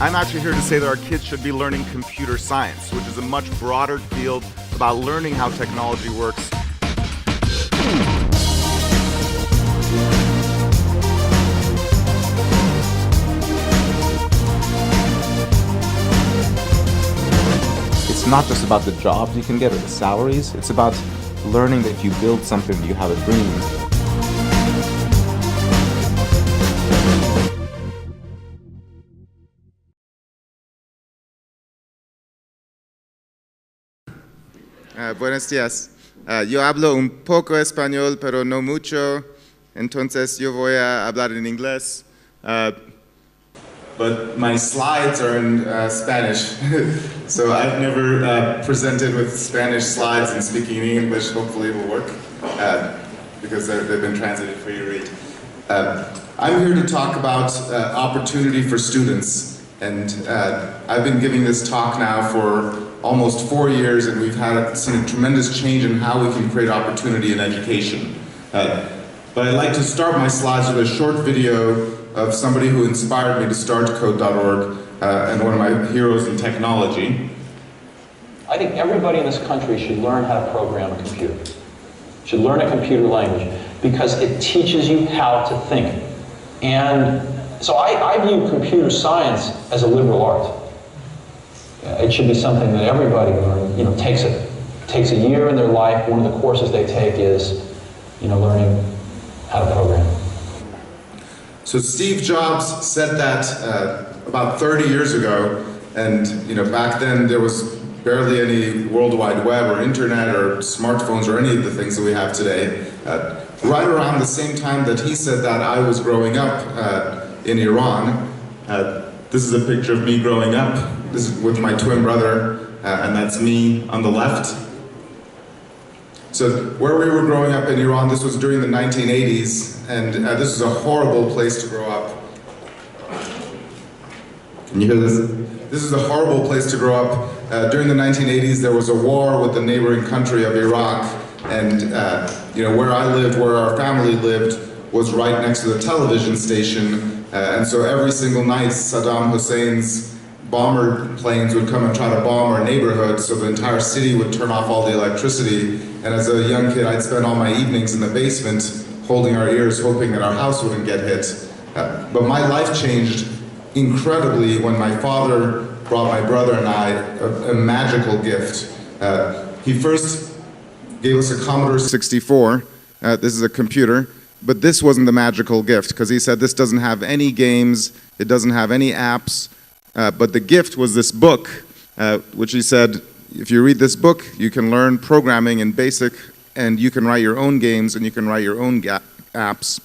I'm actually here to say that our kids should be learning computer science, which is a much broader field about learning how technology works. It's not just about the jobs you can get or the salaries, it's about learning that if you build something, you have a dream. Buenos días. Yo hablo un poco español, pero no mucho, entonces yo voy a hablar en inglés. But my slides are in Spanish, so I've never presented with Spanish slides and speaking in English. Hopefully it will work, because they've been translated for you to read. I'm here to talk about opportunity for students, and I've been giving this talk now for almost 4 years, and we've seen a tremendous change in how we can create opportunity in education. But I'd like to start my slides with a short video of somebody who inspired me to start Code.org and one of my heroes in technology. I think everybody in this country should learn how to program a computer. Should learn a computer language because it teaches you how to think. And so I view computer science as a liberal art. It should be something that everybody takes a year in their life. One of the courses they take is, learning how to program. So Steve Jobs said that about 30 years ago, and back then there was barely any World Wide Web or internet or smartphones or any of the things that we have today. Right around the same time that he said that, I was growing up in Iran. This is a picture of me growing up. This is with my twin brother, and that's me on the left. So where we were growing up in Iran, this was during the 1980s, and this is a horrible place to grow up. Can you hear this? This is a horrible place to grow up. During the 1980s, there was a war with the neighboring country of Iraq, and where I lived, where our family lived, was right next to the television station, and so every single night, Saddam Hussein's bomber planes would come and try to bomb our neighborhood, so the entire city would turn off all the electricity. And as a young kid, I'd spend all my evenings in the basement holding our ears, hoping that our house wouldn't get hit. But my life changed incredibly when my father brought my brother and I a magical gift. He first gave us a Commodore 64. This is a computer, but this wasn't the magical gift, because he said this doesn't have any games, it doesn't have any apps. But the gift was this book, which he said, if you read this book, you can learn programming in BASIC, and you can write your own games, and you can write your own apps.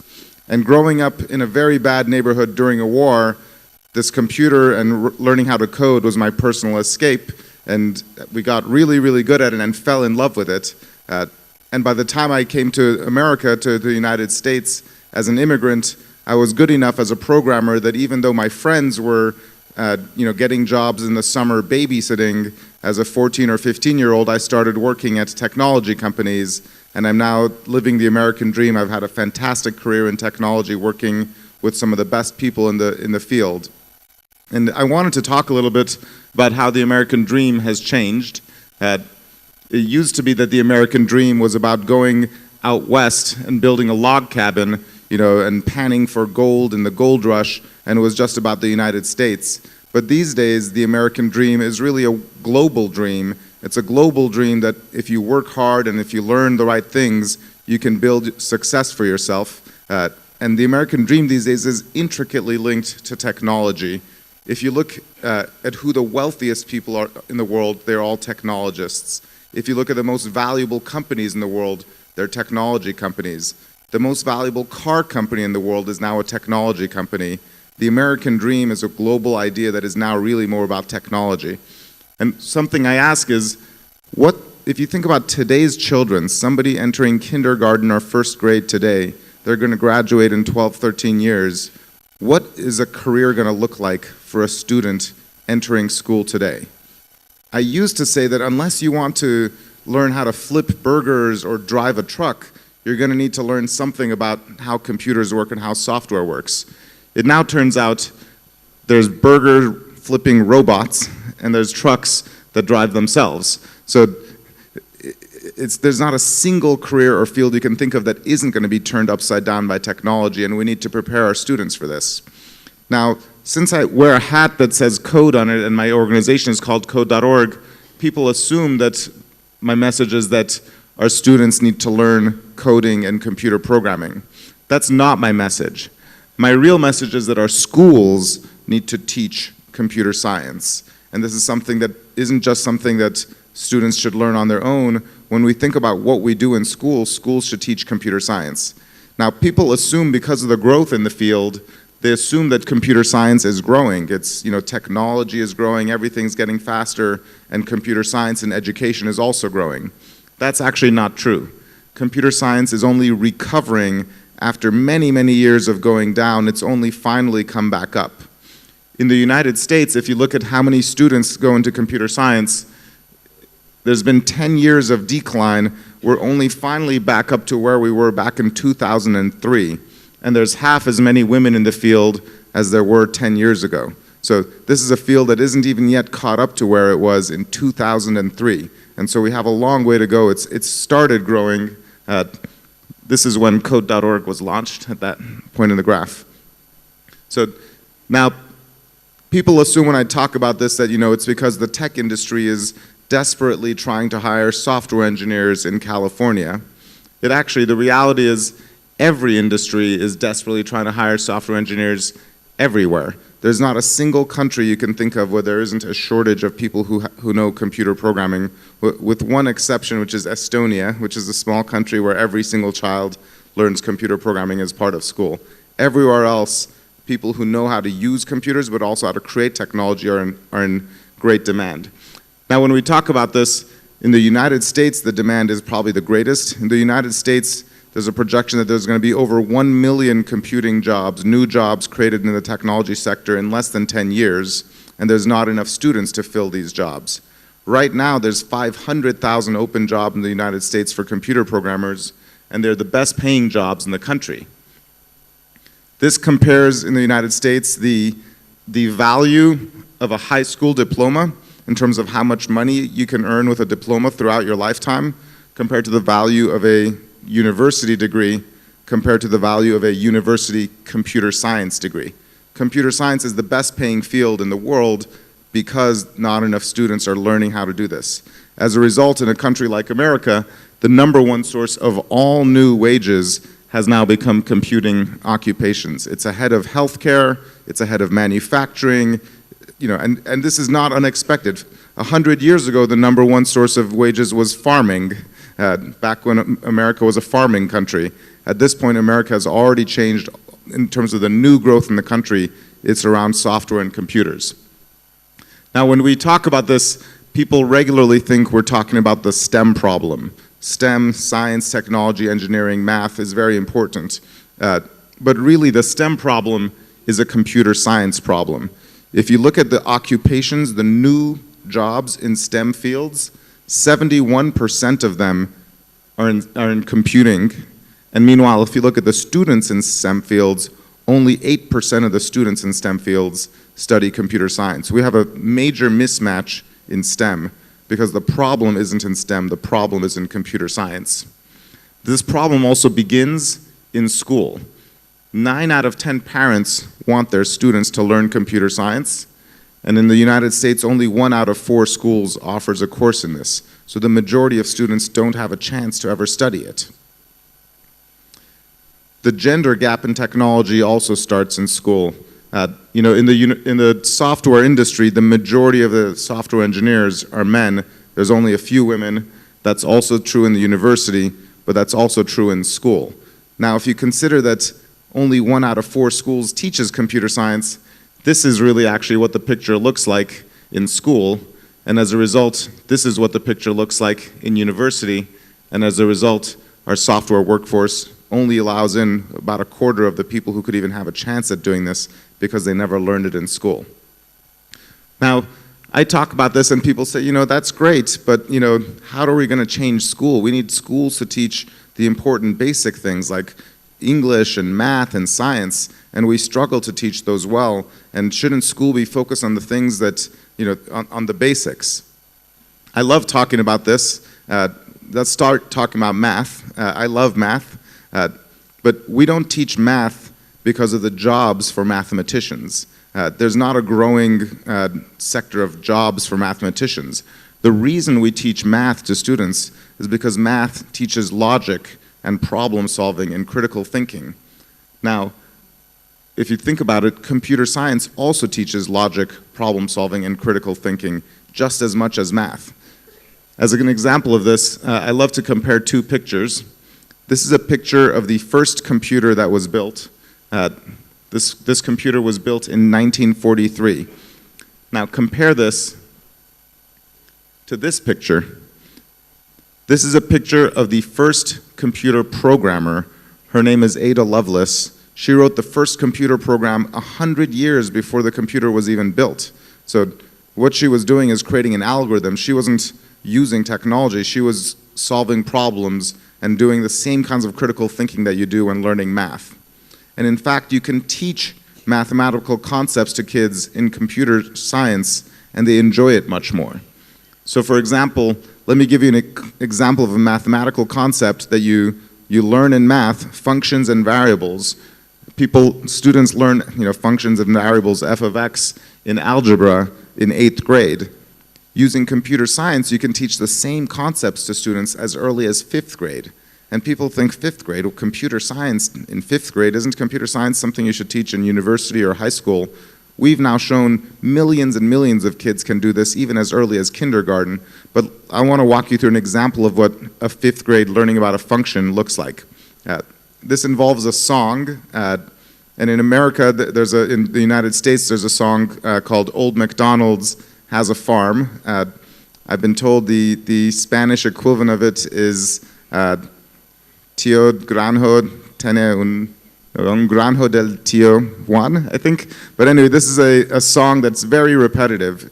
And growing up in a very bad neighborhood during a war, this computer and learning how to code was my personal escape, and we got really, really good at it and fell in love with it. And by the time I came to America, to the United States, as an immigrant, I was good enough as a programmer that even though my friends were getting jobs in the summer babysitting, as a 14 or 15-year-old, I started working at technology companies, and I'm now living the American dream. I've had a fantastic career in technology, working with some of the best people in the field. And I wanted to talk a little bit about how the American dream has changed. It used to be that the American dream was about going out west and building a log cabin, and panning for gold in the gold rush, and it was just about the United States. But these days, the American dream is really a global dream. It's a global dream that if you work hard and if you learn the right things, you can build success for yourself. And the American dream these days is intricately linked to technology. If you look at who the wealthiest people are in the world, they're all technologists. If you look at the most valuable companies in the world, they're technology companies. The most valuable car company in the world is now a technology company. The American dream is a global idea that is now really more about technology. And something I ask is, what if you think about today's children, somebody entering kindergarten or first grade today, they're going to graduate in 12, 13 years. What is a career going to look like for a student entering school today? I used to say that unless you want to learn how to flip burgers or drive a truck, you're going to need to learn something about how computers work and how software works. It now turns out there's burger flipping robots, and there's trucks that drive themselves. So there's not a single career or field you can think of that isn't going to be turned upside down by technology, and we need to prepare our students for this. Now, since I wear a hat that says code on it and my organization is called code.org, people assume that my message is that our students need to learn coding and computer programming. That's not my message. My real message is that our schools need to teach computer science. And this is something that isn't just something that students should learn on their own. When we think about what we do in schools, schools should teach computer science. Now, people assume because of the growth in the field, they assume that computer science is growing. It's, technology is growing, everything's getting faster, and computer science and education is also growing. That's actually not true. Computer science is only recovering after many, many years of going down. It's only finally come back up. In the United States, if you look at how many students go into computer science, there's been 10 years of decline. We're only finally back up to where we were back in 2003. And there's half as many women in the field as there were 10 years ago. So this is a field that isn't even yet caught up to where it was in 2003. And so we have a long way to go. It's started growing. This is when code.org was launched at that point in the graph. So now people assume when I talk about this that it's because the tech industry is desperately trying to hire software engineers in California. The reality is every industry is desperately trying to hire software engineers everywhere. There's not a single country you can think of where there isn't a shortage of people who know computer programming, with one exception, which is Estonia, which is a small country where every single child learns computer programming as part of school. Everywhere else, people who know how to use computers but also how to create technology are in great demand. Now, when we talk about this, in the United States, the demand is probably the greatest. In the United States, there's a projection that there's going to be over 1 million computing jobs, new jobs created in the technology sector in less than 10 years, and there's not enough students to fill these jobs. Right now, there's 500,000 open jobs in the United States for computer programmers, and they're the best paying jobs in the country. This compares in the United States the value of a high school diploma in terms of how much money you can earn with a diploma throughout your lifetime compared to the value of a university degree compared to the value of a university computer science degree. Computer science is the best paying field in the world because not enough students are learning how to do this. As a result, in a country like America, the #1 source of all new wages has now become computing occupations. It's ahead of healthcare, it's ahead of manufacturing, and this is not unexpected. 100 years ago, the #1 source of wages was farming. Back when America was a farming country. At this point, America has already changed in terms of the new growth in the country. It's around software and computers. Now, when we talk about this, people regularly think we're talking about the STEM problem. STEM, science, technology, engineering, math is very important. But really, the STEM problem is a computer science problem. If you look at the occupations, the new jobs in STEM fields, 71% of them are in computing, and meanwhile, if you look at the students in STEM fields, only 8% of the students in STEM fields study computer science. We have a major mismatch in STEM because the problem isn't in STEM, the problem is in computer science. This problem also begins in school. 9 out of 10 parents want their students to learn computer science, and in the United States, only 1 out of 4 schools offers a course in this. So the majority of students don't have a chance to ever study it. The gender gap in technology also starts in school. In the software industry, the majority of the software engineers are men. There's only a few women. That's also true in the university, but that's also true in school. Now, if you consider that only 1 out of 4 schools teaches computer science, this is really actually what the picture looks like in school, and as a result, this is what the picture looks like in university, and as a result, our software workforce only allows in about 1/4 of the people who could even have a chance at doing this because they never learned it in school. Now, I talk about this and people say, that's great, but how are we going to change school? We need schools to teach the important basic things like English and math and science, and we struggle to teach those well. And shouldn't school be focused on the things that, on the basics? I love talking about this. Let's start talking about math. I love math, but we don't teach math because of the jobs for mathematicians. There's not a growing sector of jobs for mathematicians. The reason we teach math to students is because math teaches logic and problem solving and critical thinking. Now, if you think about it, computer science also teaches logic, problem solving, and critical thinking just as much as math. As an example of this, I love to compare two pictures. This is a picture of the first computer that was built. This computer was built in 1943. Now compare this to this picture. This is a picture of the first computer programmer. Her name is Ada Lovelace. She wrote the first computer program 100 years before the computer was even built. So what she was doing is creating an algorithm. She wasn't using technology. She was solving problems and doing the same kinds of critical thinking that you do when learning math. And in fact, you can teach mathematical concepts to kids in computer science, and they enjoy it much more. So for example, let me give you an example of a mathematical concept that you learn in math, functions and variables. Students learn functions and variables, f of x, in algebra in 8th grade. Using computer science, you can teach the same concepts to students as early as 5th grade. And people think 5th grade, well, computer science in 5th grade, isn't computer science something you should teach in university or high school? We've now shown millions and millions of kids can do this even as early as kindergarten, but I want to walk you through an example of what a 5th grade learning about a function looks like. This involves a song, and in America, in the United States, there's a song called Old MacDonald's Has a Farm. I've been told the Spanish equivalent of it is Tío Granjo tiene un granjo del tío Juan, I think. But anyway, this is a song that's very repetitive.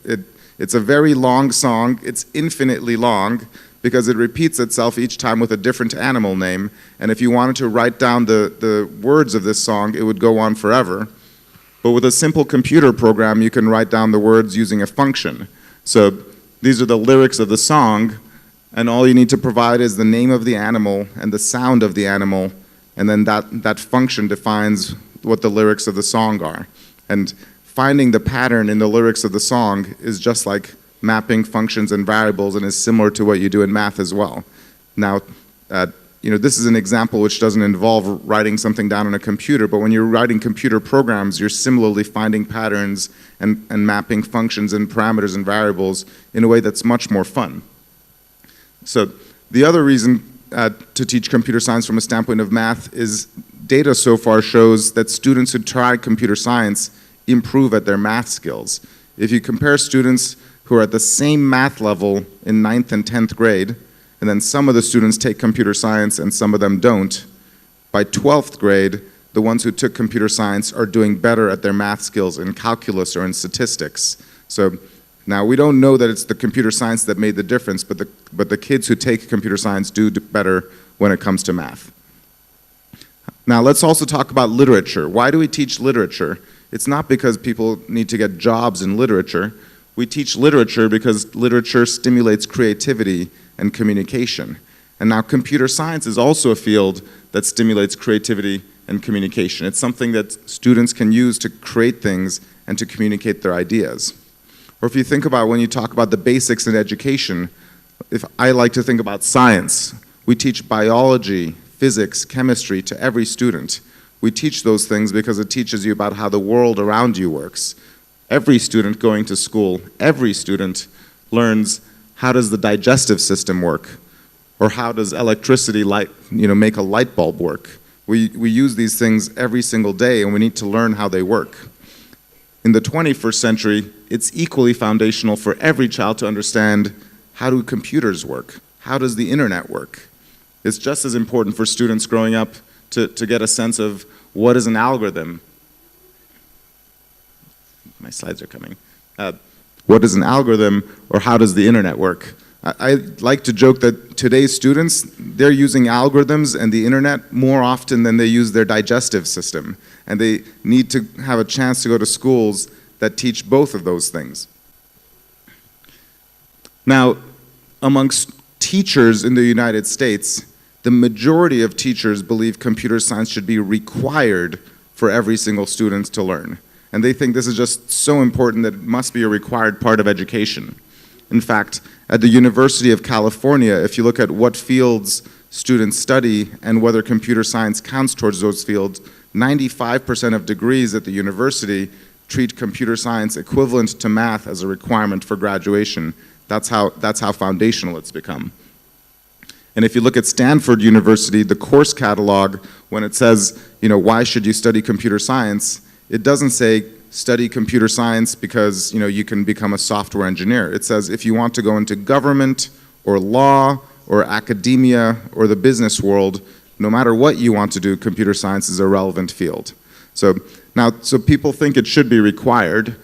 It's a very long song. It's infinitely long because it repeats itself each time with a different animal name. And if you wanted to write down the words of this song, it would go on forever. But with a simple computer program, you can write down the words using a function. So these are the lyrics of the song, and all you need to provide is the name of the animal and the sound of the animal, and then that function defines what the lyrics of the song are. And finding the pattern in the lyrics of the song is just like mapping functions and variables, and is similar to what you do in math as well. Now, this is an example which doesn't involve writing something down on a computer, but when you're writing computer programs, you're similarly finding patterns and mapping functions and parameters and variables in a way that's much more fun. So the other reason to teach computer science from a standpoint of math is data so far shows that students who try computer science improve at their math skills. If you compare students who are at the same math level in 9th and 10th grade, and then some of the students take computer science and some of them don't, by 12th grade, the ones who took computer science are doing better at their math skills in calculus or in statistics. So now we don't know that it's the computer science that made the difference, but the kids who take computer science do better when it comes to math. Now let's also talk about literature. Why do we teach literature? It's not because people need to get jobs in literature. We teach literature because literature stimulates creativity and communication. And now computer science is also a field that stimulates creativity and communication. It's something that students can use to create things and to communicate their ideas. Or if you think about when you talk about the basics in education, if I like to think about science, we teach biology, physics, chemistry to every student. We teach those things because it teaches you about how the world around you works. Every student going to school, every student learns how does the digestive system work, or how does electricity make a light bulb work. We use these things every single day, and we need to learn how they work. In the 21st century, it's equally foundational for every child to understand how do computers work, how does the internet work. It's just as important for students growing up to get a sense of what is an algorithm. My slides are coming. What is an algorithm, or how does the internet work? I like to joke that today's students, they're using algorithms and the internet more often than they use their digestive system. And they need to have a chance to go to schools that teach both of those things. Now, amongst teachers in the United States, the majority of teachers believe computer science should be required for every single student to learn. And they think this is just so important that it must be a required part of education. In fact, at the University of California, if you look at what fields students study and whether computer science counts towards those fields, 95% of degrees at the university treat computer science equivalent to math as a requirement for graduation. That's how foundational it's become. And if you look at Stanford University, the course catalog, when it says, why should you study computer science, it doesn't say study computer science because, you can become a software engineer. It says if you want to go into government or law or academia or the business world, no matter what you want to do, computer science is a relevant field. So people think it should be required,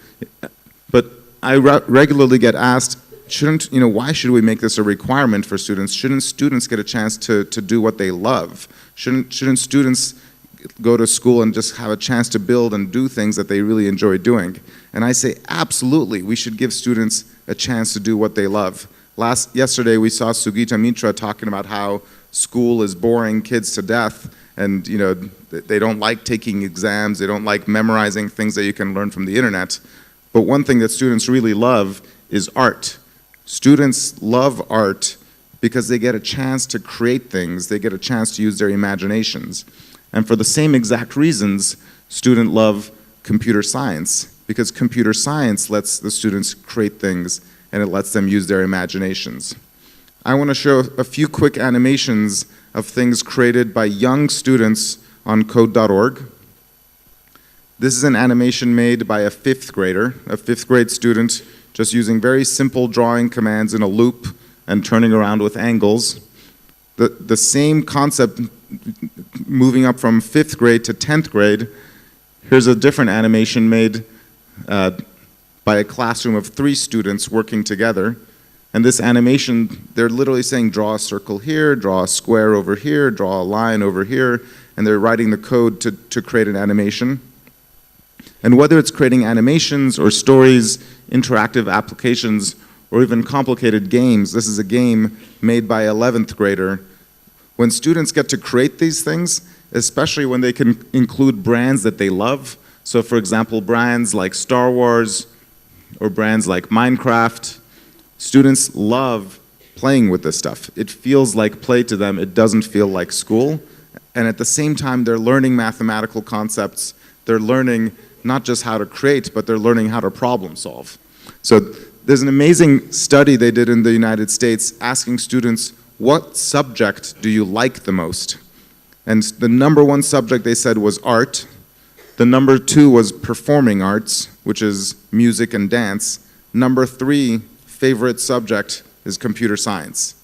but I regularly get asked, why should we make this a requirement for students? Shouldn't students get a chance to do what they love? Shouldn't students go to school and just have a chance to build and do things that they really enjoy doing? And I say, absolutely, we should give students a chance to do what they love. Yesterday we saw Sugita Mitra talking about how school is boring kids to death, and they don't like taking exams, they don't like memorizing things that you can learn from the internet. But one thing that students really love is art. Students love art because they get a chance to create things, they get a chance to use their imaginations. And for the same exact reasons, students love computer science, because computer science lets the students create things and it lets them use their imaginations. I want to show a few quick animations of things created by young students on code.org. This is an animation made by a fifth grader, a fifth grade student, just using very simple drawing commands in a loop and turning around with angles. The same concept moving up from 5th grade to 10th grade. Here's a different animation made by a classroom of 3 students working together. And this animation, they're literally saying draw a circle here, draw a square over here, draw a line over here, and they're writing the code to create an animation. And whether it's creating animations or stories, interactive applications, or even complicated games, this is a game made by an 11th grader. When students get to create these things, especially when they can include brands that they love, so for example, brands like Star Wars or brands like Minecraft, students love playing with this stuff. It feels like play to them, it doesn't feel like school. And at the same time, they're learning mathematical concepts, they're learning not just how to create, but they're learning how to problem solve. So there's an amazing study they did in the United States asking students, what subject do you like the most? And the number 1 subject they said was art. The number 2 was performing arts, which is music and dance. Number 3 favorite subject is computer science.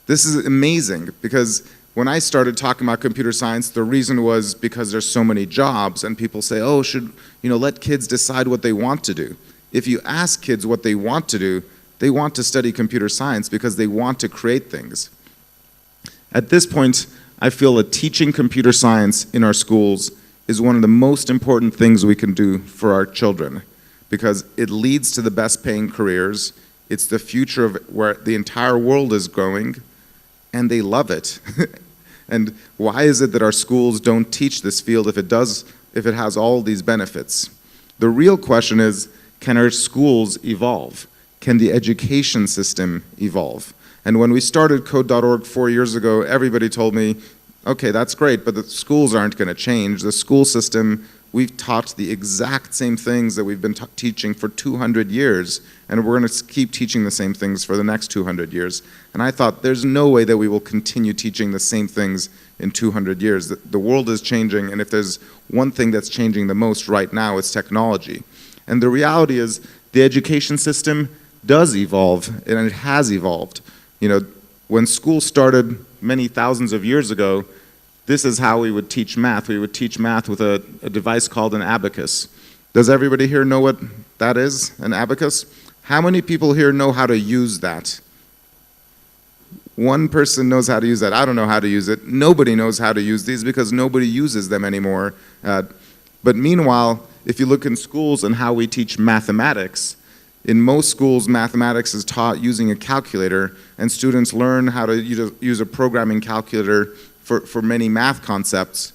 This is amazing because when I started talking about computer science, the reason was because there's so many jobs and people say, oh, should let kids decide what they want to do. If you ask kids what they want to do, they want to study computer science because they want to create things. At this point, I feel that teaching computer science in our schools is one of the most important things we can do for our children because it leads to the best paying careers. It's the future of where the entire world is going, and they love it. And why is it that our schools don't teach this field if it has all these benefits? The real question is, can our schools evolve? Can the education system evolve? And when we started Code.org 4 years ago, everybody told me, okay, that's great, but the schools aren't going to change. The school system, we've taught the exact same things that we've been teaching for 200 years, and we're going to keep teaching the same things for the next 200 years. And I thought, there's no way that we will continue teaching the same things in 200 years. The world is changing, and if there's one thing that's changing the most right now, it's technology. And the reality is, the education system does evolve, and it has evolved. When school started many thousands of years ago, this is how we would teach math. We would teach math with a device called an abacus. Does everybody here know what that is, an abacus? How many people here know how to use that? One person knows how to use that. I don't know how to use it. Nobody knows how to use these because nobody uses them anymore. But meanwhile, if you look in schools and how we teach mathematics, in most schools, mathematics is taught using a calculator, and students learn how to use a programming calculator for many math concepts.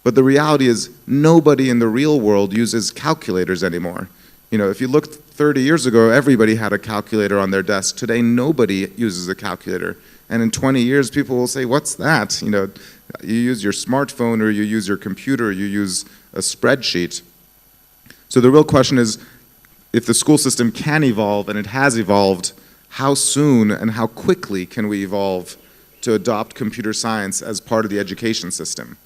But the reality is, nobody in the real world uses calculators anymore. You know, if you looked 30 years ago, everybody had a calculator on their desk. Today, nobody uses a calculator. And in 20 years, people will say, what's that? You know, you use your smartphone, or you use your computer, you use a spreadsheet. So the real question is, if the school system can evolve, and it has evolved, how soon and how quickly can we evolve to adopt computer science as part of the education system?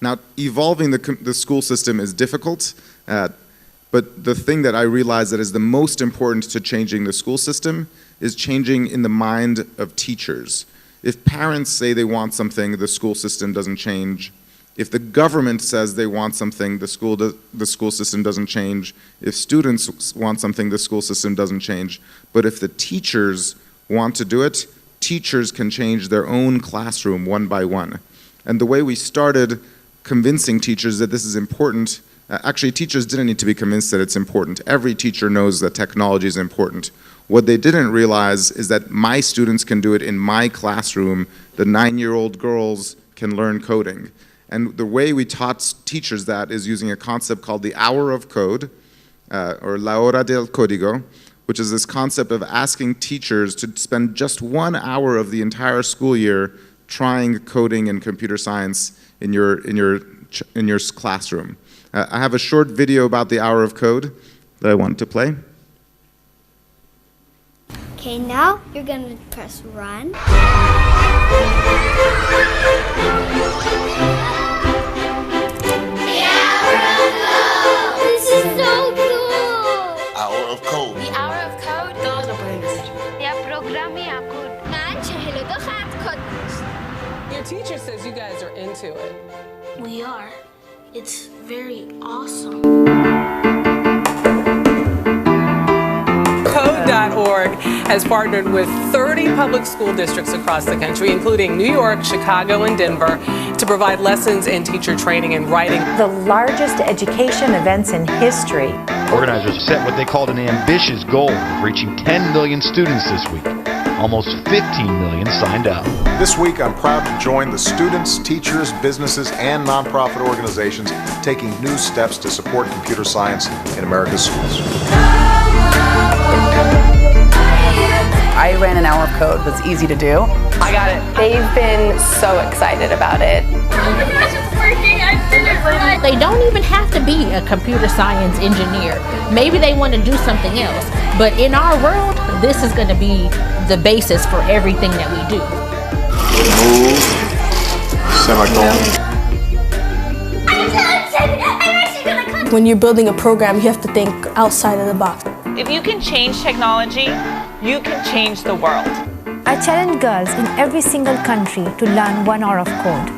Now, evolving the school system is difficult, but the thing that I realize that is the most important to changing the school system is changing in the mind of teachers. If parents say they want something, the school system doesn't change. If the government says they want something, the school system doesn't change. If students want something, the school system doesn't change. But if the teachers want to do it, teachers can change their own classroom one by one. And the way we started convincing teachers that this is important, actually teachers didn't need to be convinced that it's important. Every teacher knows that technology is important. What they didn't realize is that my students can do it in my classroom. The 9-year-old girls can learn coding. And the way we taught teachers that is using a concept called the hour of code, or la hora del código, which is this concept of asking teachers to spend just 1 hour of the entire school year trying coding and computer science in your classroom. I have a short video about the hour of code that I want to play. Okay, now you're gonna press run. This is so cool! Hour of code. The hour of code. Todo aprendes. Ja programy ako. Your teacher says you guys are into it. We are. It's very awesome. Code.org has partnered with 30 public school districts across the country, including New York, Chicago, and Denver, to provide lessons in teacher training and writing. The largest education events in history. Organizers set what they called an ambitious goal of reaching 10 million students this week. Almost 15 million signed up. This week, I'm proud to join the students, teachers, businesses, and nonprofit organizations taking new steps to support computer science in America's schools. I ran an hour of code. It was easy to do. I got it. They've been so excited about it. They don't even have to be a computer science engineer. Maybe they want to do something else. But in our world, this is going to be the basis for everything that we do. Move. Semicolon. When you're building a program, you have to think outside of the box. If you can change technology, you can change the world. I challenge girls in every single country to learn 1 hour of code.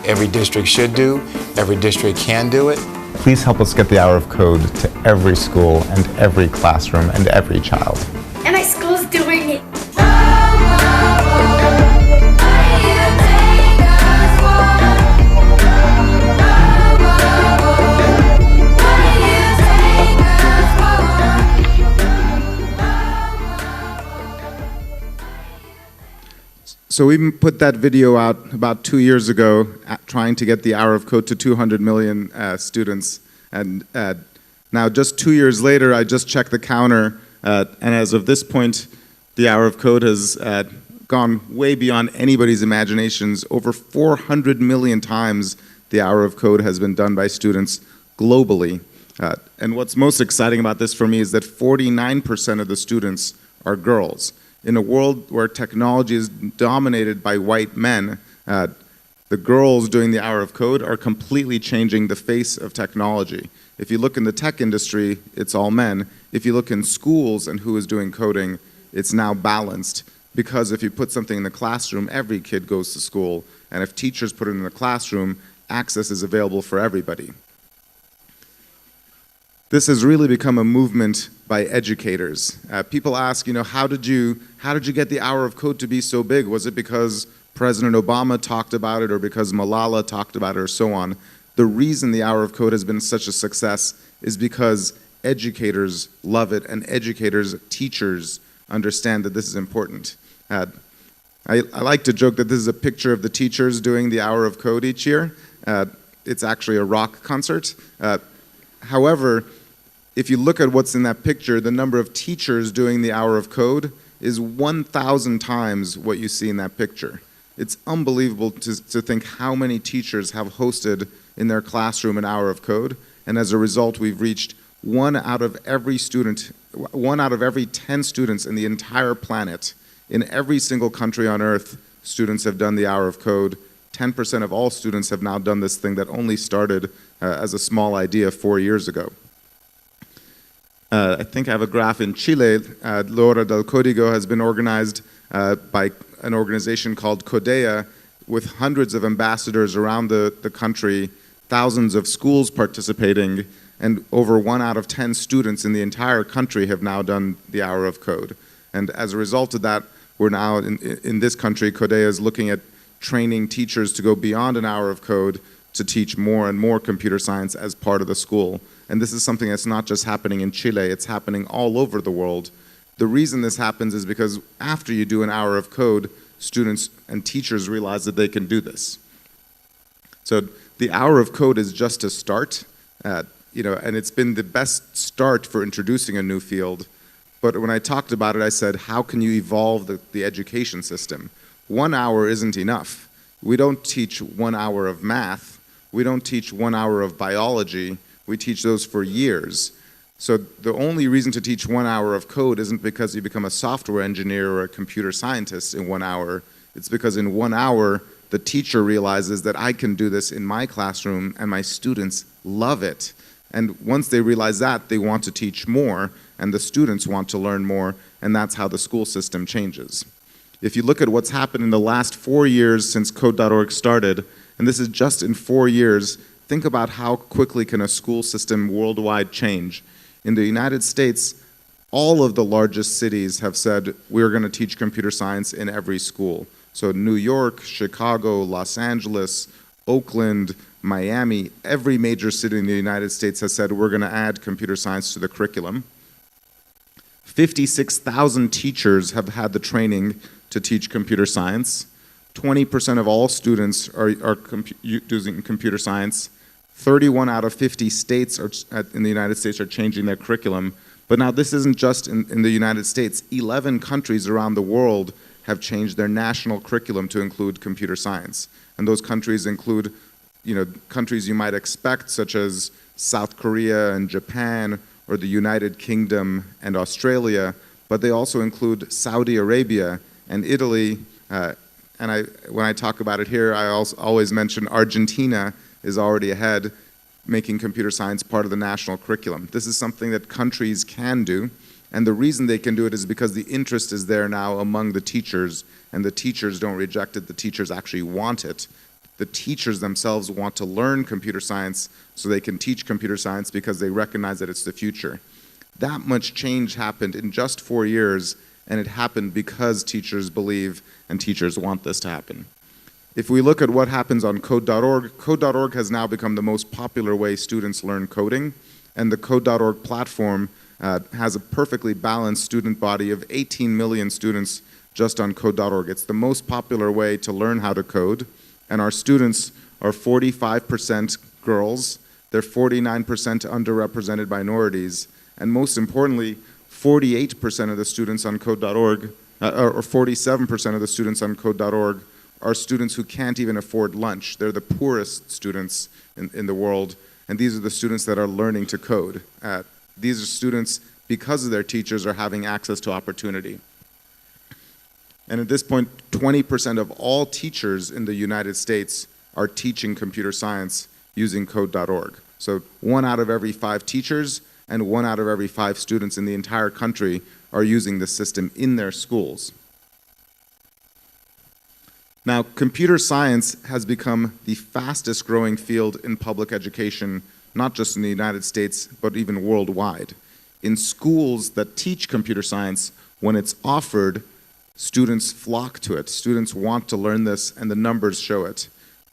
Every district should do, every district can do it. Please help us get the hour of code to every school and every classroom and every child. And my school's doing it. So we put that video out about 2 years ago, trying to get the hour of code to 200 million students. And now just 2 years later, I just checked the counter, and as of this point, the hour of code has gone way beyond anybody's imaginations. Over 400 million times the hour of code has been done by students globally. And what's most exciting about this for me is that 49% of the students are girls. In a world where technology is dominated by white men, the girls doing the hour of code are completely changing the face of technology. If you look in the tech industry, it's all men. If you look in schools and who is doing coding, it's now balanced. Because if you put something in the classroom, every kid goes to school. And if teachers put it in the classroom, access is available for everybody. This has really become a movement by educators. People ask, how did you get the Hour of Code to be so big? Was it because President Obama talked about it, or because Malala talked about it, or so on? The reason the Hour of Code has been such a success is because educators love it, and teachers understand that this is important. I like to joke that this is a picture of the teachers doing the Hour of Code each year. It's actually a rock concert. However, if you look at what's in that picture, the number of teachers doing the Hour of Code is 1,000 times what you see in that picture. It's unbelievable to think how many teachers have hosted in their classroom an Hour of Code, and as a result, we've reached 1 out of every 10 students in the entire planet. In every single country on earth, students have done the Hour of Code. 10% of all students have now done this thing that only started as a small idea 4 years ago. I think I have a graph in Chile. L'Hora del Código has been organized by an organization called CODEA with hundreds of ambassadors around the country, thousands of schools participating, and over 1 out of 10 students in the entire country have now done the Hour of Code. And as a result of that, we're now, in this country, CODEA is looking at training teachers to go beyond an Hour of Code to teach more and more computer science as part of the school. And this is something that's not just happening in Chile, it's happening all over the world. The reason this happens is because after you do an Hour of Code, students and teachers realize that they can do this. So the Hour of Code is just a start, and it's been the best start for introducing a new field. But when I talked about it, I said, how can you evolve the education system? 1 hour isn't enough. We don't teach 1 hour of math. We don't teach 1 hour of biology. We teach those for years. So the only reason to teach 1 hour of code isn't because you become a software engineer or a computer scientist in 1 hour. It's because in 1 hour, the teacher realizes that I can do this in my classroom and my students love it. And once they realize that, they want to teach more, and the students want to learn more, and that's how the school system changes. If you look at what's happened in the last 4 years since Code.org started, and this is just in 4 years, think about how quickly can a school system worldwide change. In the United States, all of the largest cities have said, we're going to teach computer science in every school. So New York, Chicago, Los Angeles, Oakland, Miami, every major city in the United States has said, we're going to add computer science to the curriculum. 56,000 teachers have had the training to teach computer science. 20% of all students are using computer science. 31 out of 50 states in the United States are changing their curriculum. But now this isn't just in the United States. 11 countries around the world have changed their national curriculum to include computer science. And those countries include, countries you might expect, such as South Korea and Japan, or the United Kingdom and Australia, but they also include Saudi Arabia and Italy. When I talk about it here, I always mention Argentina is already ahead, making computer science part of the national curriculum. This is something that countries can do, and the reason they can do it is because the interest is there now among the teachers, and the teachers don't reject it, the teachers actually want it. The teachers themselves want to learn computer science so they can teach computer science because they recognize that it's the future. That much change happened in just 4 years, and it happened because teachers believe and teachers want this to happen. If we look at what happens on Code.org, Code.org has now become the most popular way students learn coding, and the Code.org platform has a perfectly balanced student body of 18 million students just on Code.org. It's the most popular way to learn how to code, and our students are 45% girls, they're 49% underrepresented minorities, and most importantly, 48% of the students on Code.org, or 47% of the students on Code.org are students who can't even afford lunch. They're the poorest students in the world, and these are the students that are learning to code. These are students, because of their teachers, are having access to opportunity. And at this point, 20% of all teachers in the United States are teaching computer science using Code.org. So 1 out of every 5 teachers and 1 out of every 5 students in the entire country are using the system in their schools. Now, computer science has become the fastest growing field in public education not just in the United States, but even worldwide. In schools that teach computer science, when it's offered, students flock to it. Students want to learn this, and the numbers show it.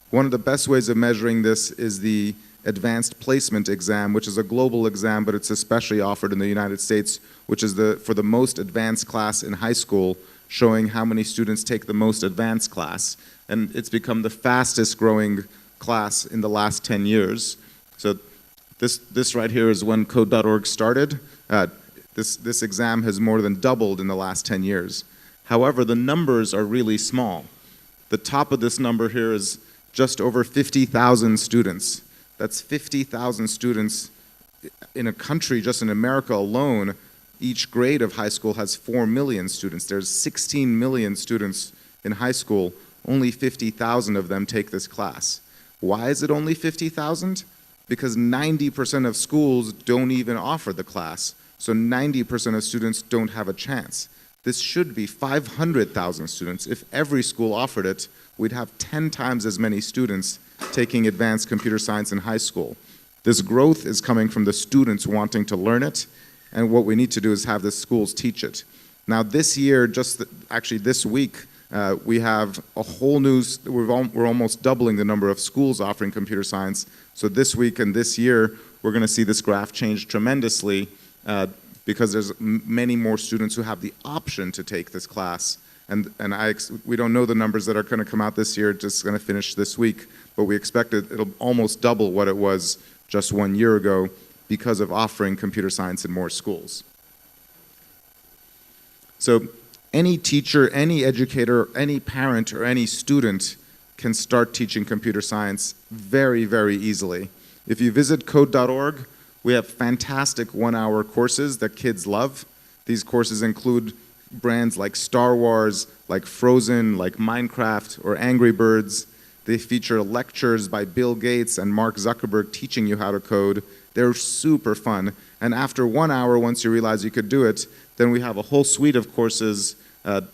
One of the best ways of measuring this is the Advanced Placement Exam, which is a global exam, but it's especially offered in the United States, which is for the most advanced class in high school, showing how many students take the most advanced class. And it's become the fastest growing class in the last 10 years. So this right here is when Code.org started. This exam has more than doubled in the last 10 years. However, the numbers are really small. The top of this number here is just over 50,000 students. That's 50,000 students in a country, just in America alone. Each grade of high school has 4 million students. There's 16 million students in high school. Only 50,000 of them take this class. Why is it only 50,000? Because 90% of schools don't even offer the class. So 90% of students don't have a chance. This should be 500,000 students. If every school offered it, we'd have 10 times as many students taking advanced computer science in high school. This growth is coming from the students wanting to learn it, and what we need to do is have the schools teach it. Now this year, actually this week, we have a whole new, we're almost doubling the number of schools offering computer science. So this week and this year, we're going to see this graph change tremendously because there's many more students who have the option to take this class. And we don't know the numbers that are going to come out this year, it's just going to finish this week, but we expect it'll almost double what it was just 1 year ago because of offering computer science in more schools. So any teacher, any educator, any parent, or any student can start teaching computer science very, very easily. If you visit code.org, we have fantastic 1-hour courses that kids love. These courses include brands like Star Wars, like Frozen, like Minecraft, or Angry Birds. They feature lectures by Bill Gates and Mark Zuckerberg teaching you how to code. They're super fun. And after 1 hour, once you realize you could do it, then we have a whole suite of courses,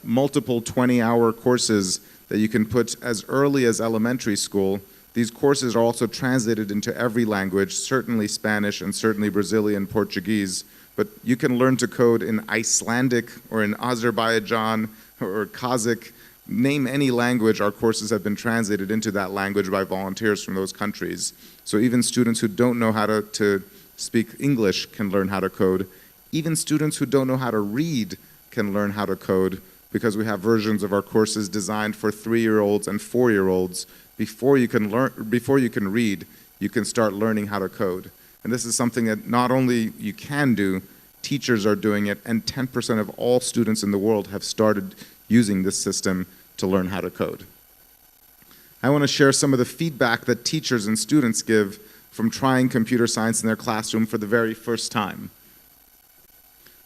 multiple 20-hour courses that you can put as early as elementary school. These courses are also translated into every language, certainly Spanish and certainly Brazilian Portuguese, but you can learn to code in Icelandic or in Azerbaijan or Kazakh. Name any language, our courses have been translated into that language by volunteers from those countries. So even students who don't know how to speak English can learn how to code. Even students who don't know how to read can learn how to code because we have versions of our courses designed for 3-year-olds and 4-year-olds. Before you can read, you can start learning how to code. And this is something that not only you can do, teachers are doing it, and 10% of all students in the world have started using this system to learn how to code. I want to share some of the feedback that teachers and students give from trying computer science in their classroom for the very first time.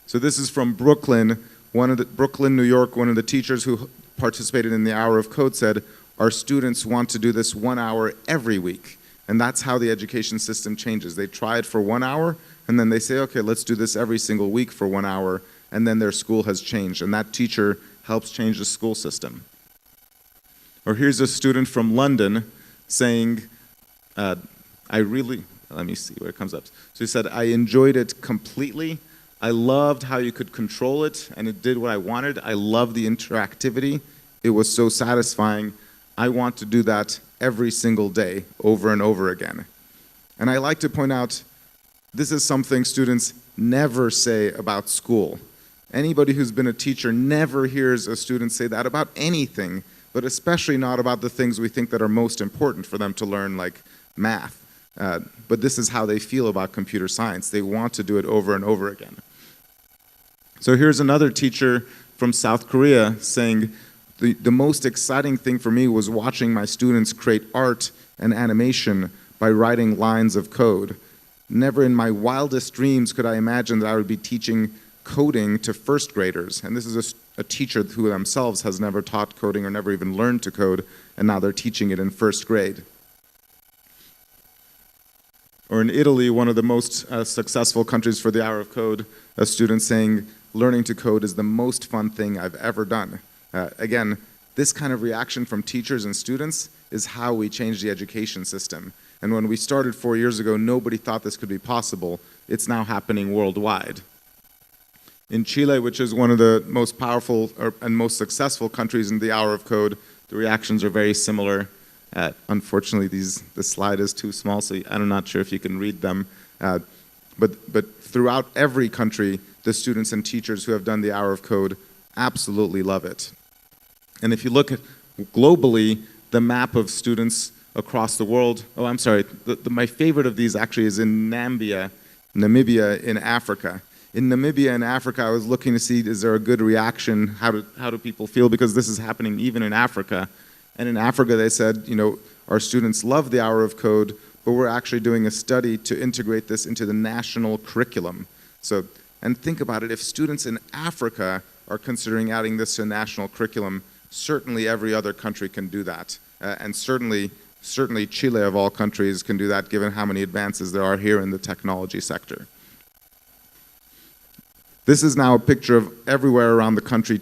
So this is from Brooklyn, New York. One of the teachers who participated in the Hour of Code said, "Our students want to do this 1 hour every week." And that's how the education system changes. They try it for 1 hour, and then they say, okay, let's do this every single week for 1 hour, and then their school has changed. And that teacher helps change the school system. Or here's a student from London saying, let me see where it comes up. So he said, "I enjoyed it completely. I loved how you could control it, and it did what I wanted. I loved the interactivity. It was so satisfying. I want to do that every single day, over and over again." And I like to point out, this is something students never say about school. Anybody who's been a teacher never hears a student say that about anything, but especially not about the things we think that are most important for them to learn, like math. But this is how they feel about computer science. They want to do it over and over again. So here's another teacher from South Korea saying, the most exciting thing for me was watching my students create art and animation by writing lines of code. Never in my wildest dreams could I imagine that I would be teaching coding to first graders. And this is a teacher who themselves has never taught coding or never even learned to code, and now they're teaching it in first grade. Or in Italy, one of the most successful countries for the Hour of Code, a student saying, "Learning to code is the most fun thing I've ever done." Again, this kind of reaction from teachers and students is how we change the education system. And when we started 4 years ago, nobody thought this could be possible. It's now happening worldwide. In Chile, which is one of the most powerful and most successful countries in the Hour of Code, the reactions are very similar. Unfortunately, the slide is too small, so I'm not sure if you can read them. But throughout every country, the students and teachers who have done the Hour of Code absolutely love it. And if you look at globally, the map of students across the world, oh, I'm sorry, my favorite of these actually is in Namibia in Africa. In Namibia in Africa, I was looking to see, is there a good reaction? How do people feel? Because this is happening even in Africa. And in Africa, they said, you know, our students love the Hour of Code, but we're actually doing a study to integrate this into the national curriculum. So, and think about it, if students in Africa are considering adding this to a national curriculum, certainly every other country can do that. And certainly Chile of all countries can do that, given how many advances there are here in the technology sector. This is now a picture of everywhere around the country,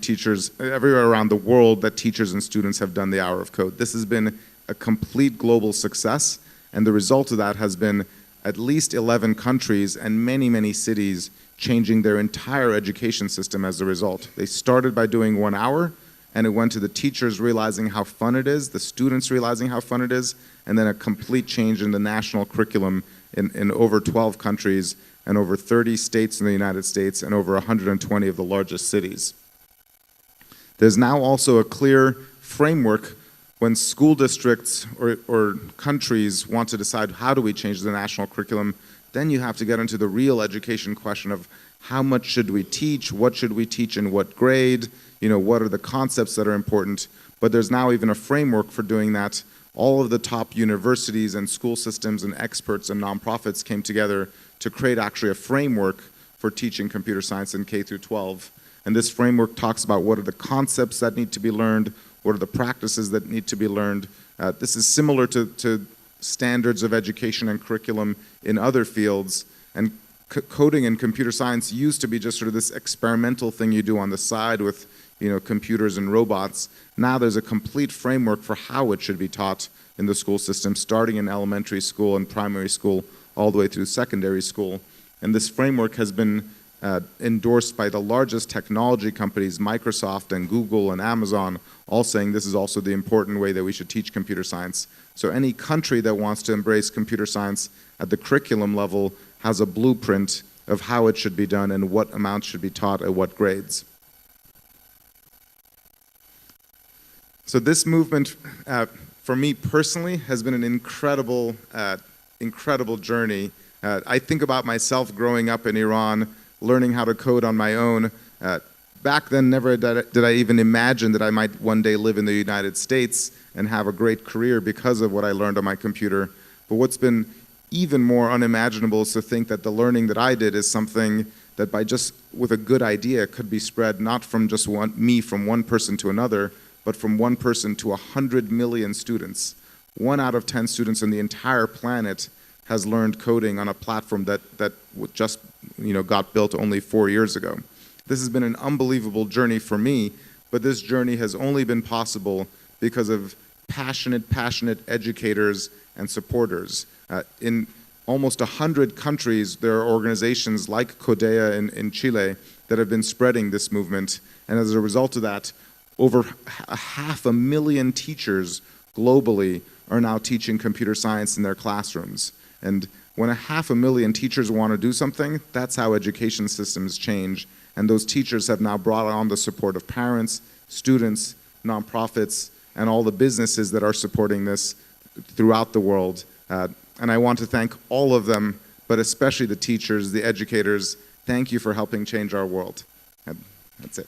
everywhere around the world that teachers and students have done the Hour of Code. This has been a complete global success, and the result of that has been at least 11 countries and many, many cities changing their entire education system as a result. They started by doing 1 hour, and it went to the teachers realizing how fun it is, the students realizing how fun it is, and then a complete change in the national curriculum in over 12 countries and over 30 states in the United States and over 120 of the largest cities. There's now also a clear framework when school districts or countries want to decide how do we change the national curriculum. Then you have to get into the real education question of how much should we teach, what should we teach in what grade, you know, what are the concepts that are important. But there's now even a framework for doing that. All of the top universities and school systems and experts and nonprofits came together to create actually a framework for teaching computer science in K through 12. And this framework talks about what are the concepts that need to be learned, what are the practices that need to be learned. This is similar to standards of education and curriculum in other fields. And coding and computer science used to be just sort of this experimental thing you do on the side with, you know, computers and robots. Now there's a complete framework for how it should be taught in the school system, starting in elementary school and primary school, all the way through secondary school. And this framework has been endorsed by the largest technology companies, Microsoft and Google and Amazon, all saying this is also the important way that we should teach computer science. So any country that wants to embrace computer science at the curriculum level has a blueprint of how it should be done and what amounts should be taught at what grades. So this movement, for me personally, has been an incredible journey. I think about myself growing up in Iran, learning how to code on my own. Back then, never did I even imagine that I might one day live in the United States and have a great career because of what I learned on my computer. But what's been even more unimaginable is to think that the learning that I did is something that with a good idea could be spread not from just from one person to another, but from one person to 100 million students. 1 out of 10 students on the entire planet has learned coding on a platform that just got built only 4 years ago. This has been an unbelievable journey for me, but this journey has only been possible because of passionate educators and supporters. In almost 100 countries, there are organizations like Codea in Chile that have been spreading this movement, and as a result of that, over 500,000 teachers globally are now teaching computer science in their classrooms. And when 500,000 teachers want to do something, that's how education systems change. And those teachers have now brought on the support of parents, students, nonprofits, and all the businesses that are supporting this throughout the world. And I want to thank all of them, but especially the teachers, the educators. Thank you for helping change our world. And that's it.